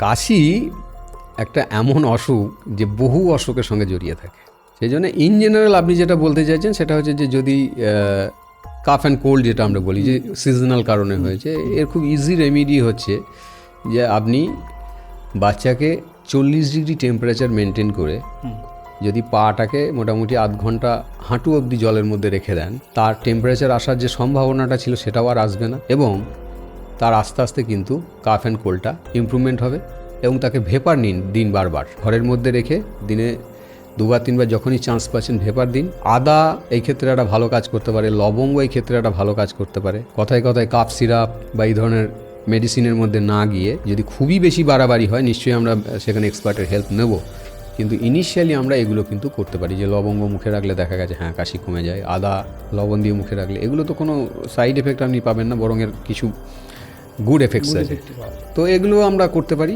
কাশি একটা এমন অসুখ যে বহু অসুখের সঙ্গে জড়িয়ে থাকে। সেই জন্য ইন জেনারেল আপনি যেটা বলতে চাইছেন সেটা হচ্ছে যে যদি কাফ অ্যান্ড কোল্ড যেটা আমরা বলি যে সিজনাল কারণে হয়েছে, এর খুব ইজি রেমিডি হচ্ছে যে আপনি বাচ্চাকে 40 ডিগ্রি টেম্পারেচার মেনটেন করে যদি পাটাকে মোটামুটি আধ ঘন্টা হাঁটু অবধি জলের মধ্যে রেখে দেন, তার টেম্পারেচার আসার যে সম্ভাবনাটা ছিল সেটাও আর আসবে না, এবং তার আস্তে আস্তে কিন্তু কাফ অ্যান্ড কোল্ডটা ইমপ্রুভমেন্ট হবে। এবং তাকে ভেপার দিন বারবার ঘরের মধ্যে রেখে দিনে 2-3 বার যখনই চান্স পাচ্ছেন ভেপার দিন। আদা এই ক্ষেত্রে একটা ভালো কাজ করতে পারে, লবঙ্গ এই ক্ষেত্রে একটা ভালো কাজ করতে পারে। কথায় কথায় কাফ সিরাপ বা এই ধরনের মেডিসিনের মধ্যে না গিয়ে যদি খুবই বেশি বাড়াবাড়ি হয় নিশ্চয়ই আমরা সেখানে এক্সপার্টের হেল্প নেব, কিন্তু ইনিশিয়ালি আমরা এগুলো কিন্তু করতে পারি। যে লবঙ্গ মুখে রাখলে দেখা গেছে হ্যাঁ কাশি কমে যায়, আদা লবণ দিয়ে মুখে রাখলে এগুলো তো কোনো সাইড এফেক্ট আপনি পাবেন না, বরং এর কিছু গুড এফেক্টস আছে। তো এগুলো আমরা করতে পারি।